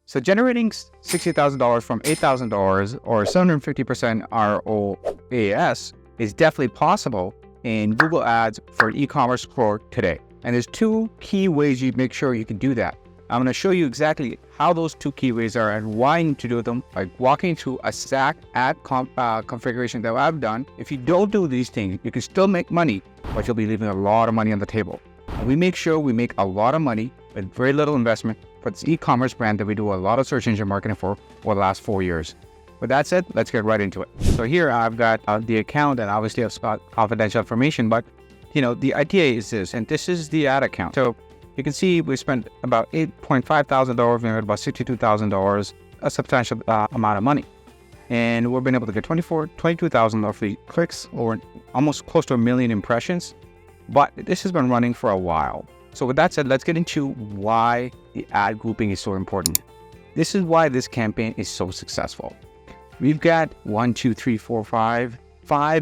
So generating $60,000 from $8,000 or 750% ROAS is definitely possible in Google Ads for an e-commerce store today. And there's two key ways you make sure you can do that. I'm going to show you exactly how those two key ways are and why you need to do them by walking through a stack ad configuration that I've done. If you don't do these things, you can still make money, but you'll be leaving a lot of money on the table. And we make sure we make a lot of money with very little investment for this e-commerce brand that we do a lot of search engine marketing for the last 4 years. With that said, let's get right into it. So here I've got the account, and obviously I've got confidential information, but the idea is this, and this is the ad account. So you can see we spent about $8,500, we made about $62,000, a substantial amount of money. And we've been able to get 22,000 roughly clicks, or almost close to 1 million impressions. But this has been running for a while. So with that said, let's get into why the ad grouping is so important. This is why this campaign is so successful. We've got 5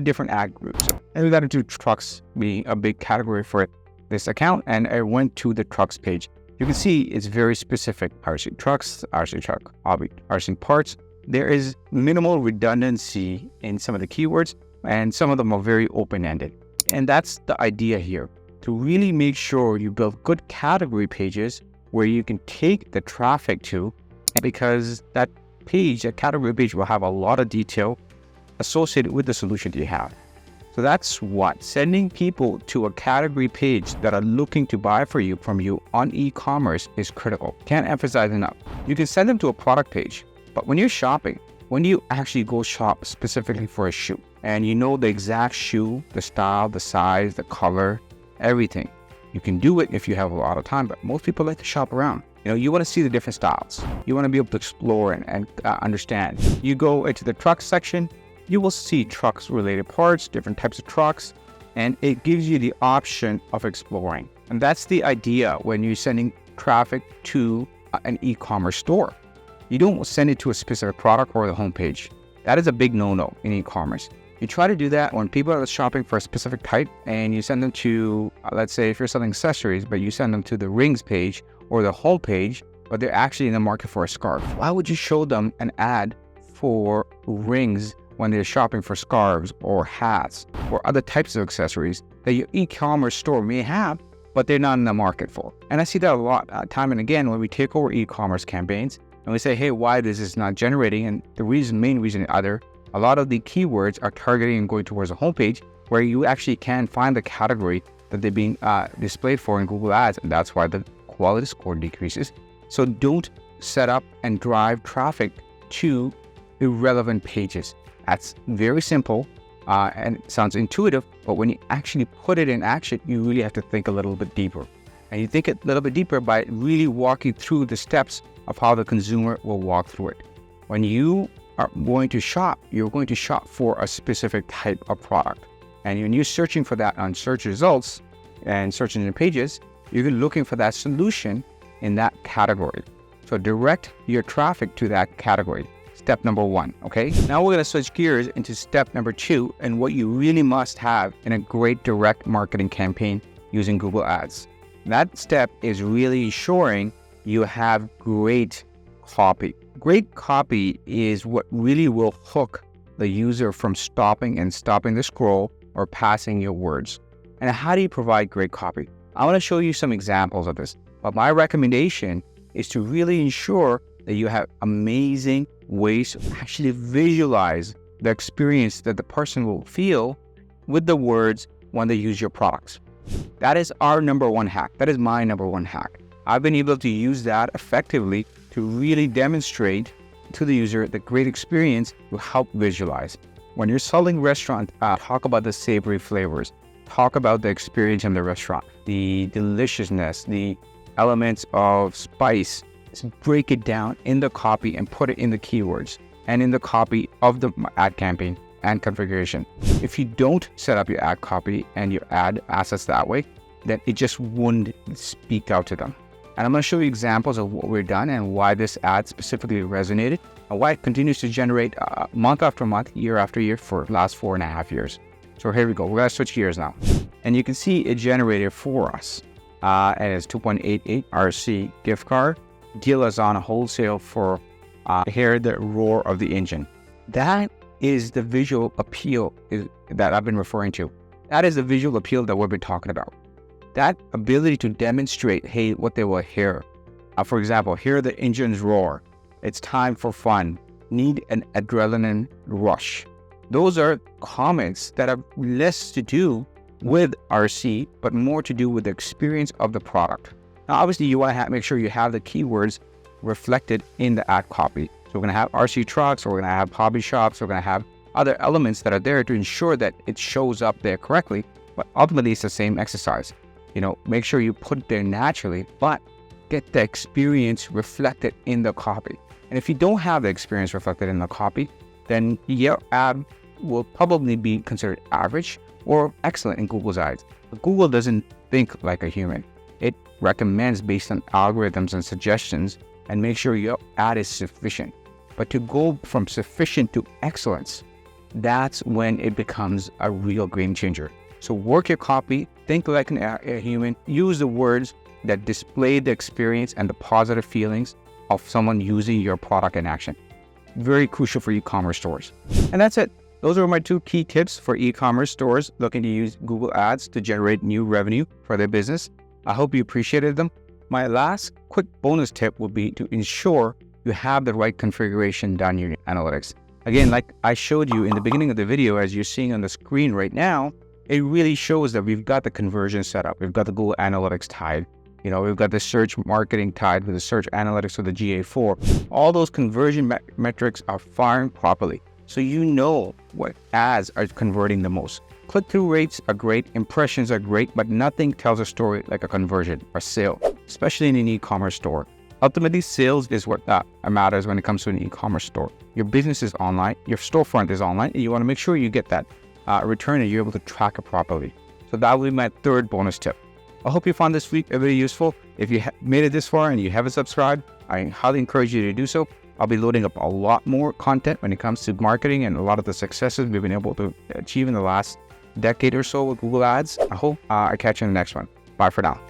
different ad groups. And we've got into trucks being a big category for this account. And I went to the trucks page. You can see it's very specific. RC trucks, RC truck, RC parts. There is minimal redundancy in some of the keywords, and some of them are very open-ended. And that's the idea here, to really make sure you build good category pages where you can take the traffic to, because that page, that category page, will have a lot of detail associated with the solution that you have. So that's what sending people to a category page that are looking to buy from you on e-commerce is critical. Can't emphasize enough. You can send them to a product page, but when you're shopping, when you actually go shop specifically for a shoe, and you know the exact shoe, the style, the size, the color, everything, you can do it if you have a lot of time, but most people like to shop around. You want to see the different styles. You want to be able to explore and understand. You go into the trucks section, you will see trucks related parts, different types of trucks, and it gives you the option of exploring. And that's the idea when you're sending traffic to an e-commerce store. You don't send it to a specific product or the homepage. That is a big no-no in e-commerce. You try to do that when people are shopping for a specific type, and you send them to, let's say if you're selling accessories, but you send them to the rings page or the whole page, but they're actually in the market for a scarf. Why would you show them an ad for rings when they're shopping for scarves or hats or other types of accessories that your e-commerce store may have, but they're not in the market for? And I see that a lot, time and again, when we take over e-commerce campaigns and we say, hey, why this is not generating? And the main reason a lot of the keywords are targeting and going towards a homepage where you actually can find the category that they're being displayed for in Google Ads, and that's why the quality score decreases. So don't set up and drive traffic to irrelevant pages. That's very simple and it sounds intuitive, but when you actually put it in action, you really have to think a little bit deeper. And you think a little bit deeper by really walking through the steps of how the consumer will walk through it. When you are going to shop, you're going to shop for a specific type of product. And when you're searching for that on search results and search engine pages, you're looking for that solution in that category. So direct your traffic to that category. Step number 1, okay? Now we're gonna switch gears into step number 2 and what you really must have in a great direct marketing campaign using Google Ads. That step is really ensuring you have great copy. Great copy is what really will hook the user from stopping the scroll or passing your words. And how do you provide great copy? I want to show you some examples of this, but my recommendation is to really ensure that you have amazing ways to actually visualize the experience that the person will feel with the words when they use your products. That is our number 1 hack. That is my number 1 hack. I've been able to use that effectively to really demonstrate to the user the great experience to help visualize. When you're selling restaurant, talk about the savory flavors. Talk about the experience in the restaurant, the deliciousness, the elements of spice. Just break it down in the copy and put it in the keywords and in the copy of the ad campaign and configuration. If you don't set up your ad copy and your ad assets that way, then it just wouldn't speak out to them. And I'm going to show you examples of what we've done and why this ad specifically resonated and why it continues to generate month after month, year after year for the last 4.5 years. So here we go. We're going to switch gears now. And you can see it generated for us. And it's 2.88 RC gift card. dealers on wholesale for hear the roar of the engine. That is the visual appeal that I've been referring to. That is the visual appeal that we've been talking about. That ability to demonstrate, hey, what they will hear. For example, hear the engines roar. It's time for fun. Need an adrenaline rush. Those are comments that have less to do with RC, but more to do with the experience of the product. Now, obviously, you want to make sure you have the keywords reflected in the ad copy. So we're going to have RC trucks, or we're going to have hobby shops, we're going to have other elements that are there to ensure that it shows up there correctly. But ultimately, it's the same exercise. Make sure you put it there naturally, but get the experience reflected in the copy. And if you don't have the experience reflected in the copy, then your ad will probably be considered average or excellent in Google's eyes. But Google doesn't think like a human. It recommends based on algorithms and suggestions, and make sure your ad is sufficient. But to go from sufficient to excellence, that's when it becomes a real game changer. So work your copy, think like a human, use the words that display the experience and the positive feelings of someone using your product in action. Very crucial for e-commerce stores. And that's it. Those are my 2 key tips for e-commerce stores looking to use Google Ads to generate new revenue for their business. I hope you appreciated them. My last quick bonus tip would be to ensure you have the right configuration done in your analytics. Again, like I showed you in the beginning of the video, as you're seeing on the screen right now, it really shows that we've got the conversion set up. We've got the Google Analytics tied. We've got the search marketing tied with the search analytics with the GA4. All those conversion metrics are firing properly. So what ads are converting the most. Click-through rates are great, impressions are great, but nothing tells a story like a conversion or sale, especially in an e-commerce store. Ultimately, sales is what matters when it comes to an e-commerce store. Your business is online, your storefront is online, and you want to make sure you get that return and you're able to track it properly. So that will be my 3rd bonus tip. I hope you found this week very useful. If you made it this far and you haven't subscribed, I highly encourage you to do so. I'll be loading up a lot more content when it comes to marketing and a lot of the successes we've been able to achieve in the last decade or so with Google Ads. I hope I catch you in the next one. Bye for now.